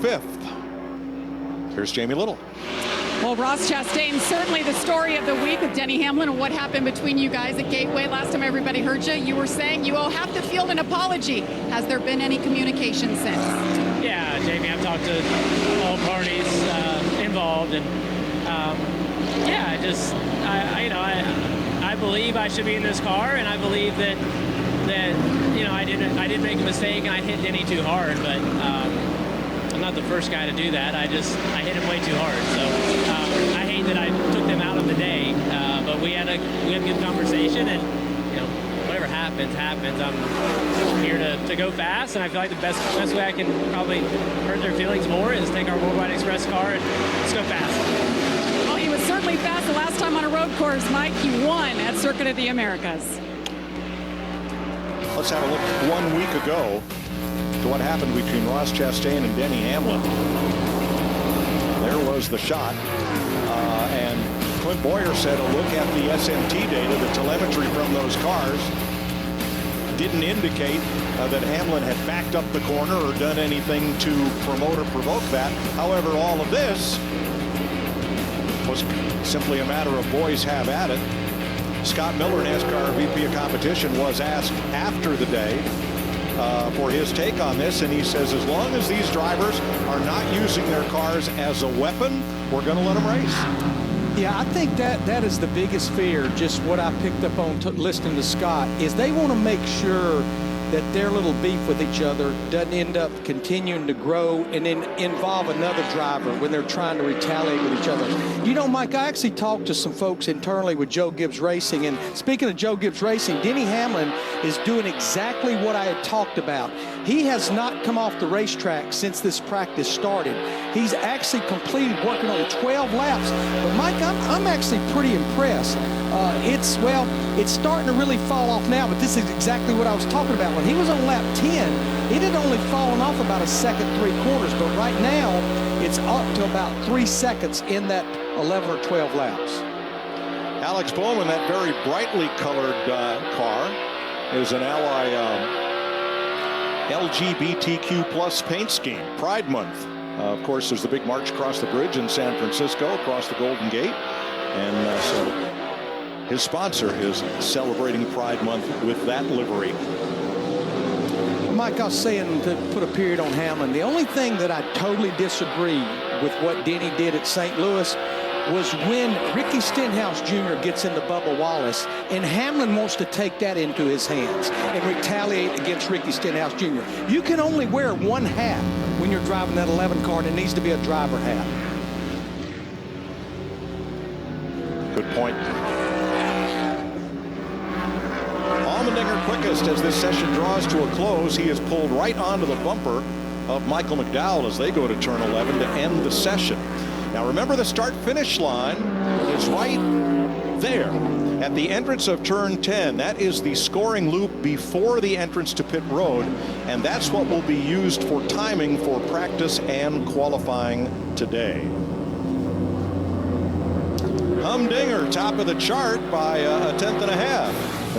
5th. Here's Jamie Little. Well, Ross Chastain, certainly the story of the week with Denny Hamlin and what happened between you guys at Gateway. Last time everybody heard you, you were saying you will have to field an apology. Has there been any communication since? Yeah, Jamie, I've talked to all parties involved, and I believe I should be in this car, and I believe that I did make a mistake and I hit Denny too hard, but I'm not the first guy to do that. I hit him way too hard, so I hate that I took them out of the day. But we had a good conversation, and whatever happens. I'm here to go fast, and I feel like the best way I can probably hurt their feelings more is take our Worldwide Express car and let's go fast. Well, he was certainly fast the last time on a road course, Mike. He won at Circuit of the Americas. Let's have a look 1 week ago to what happened between Ross Chastain and Denny Hamlin. There was the shot, and Clint Boyer said a look at the SMT data, the telemetry from those cars, didn't indicate that Hamlin had backed up the corner or done anything to promote or provoke that. However, all of this was simply a matter of boys have at it. Scott Miller, NASCAR VP of Competition, was asked after the day for his take on this, and he says as long as these drivers are not using their cars as a weapon, we're going to let them race. Yeah, I think that is the biggest fear, just what I picked up on listening to Scott, is they want to make sure that their little beef with each other doesn't end up continuing to grow and then involve another driver when they're trying to retaliate with each other. You know, Mike, I actually talked to some folks internally with Joe Gibbs Racing, and speaking of Joe Gibbs Racing, Denny Hamlin is doing exactly what I had talked about. He has not come off the racetrack since this practice started. He's actually completed working on 12 laps. But Mike, I'm actually pretty impressed. It's starting to really fall off now, but this is exactly what I was talking about. When he was on lap 10, it had only fallen off about a second, 3/4, but right now it's up to about 3 seconds in that 11 or 12 laps. Alex Bowman, that very brightly colored car, is an Ally LGBTQ plus paint scheme. Pride Month. Of course, there's the big march across the bridge in San Francisco, across the Golden Gate. And so his sponsor is celebrating Pride Month with that livery. Mike, I was saying, to put a period on Hamlin, the only thing that I totally disagree with what Denny did at St. Louis was when Ricky Stenhouse Jr. gets into Bubba Wallace, and Hamlin wants to take that into his hands and retaliate against Ricky Stenhouse Jr. You can only wear one hat when you're driving that 11 car, and it needs to be a driver hat. Good point. Allmendinger quickest as this session draws to a close. He is pulled right onto the bumper of Michael McDowell as they go to turn 11 to end the session. Now remember, the start-finish line is right there at the entrance of turn 10. That is the scoring loop before the entrance to pit road, and that's what will be used for timing for practice and qualifying today. Humdinger top of the chart by a 1/10 and a half.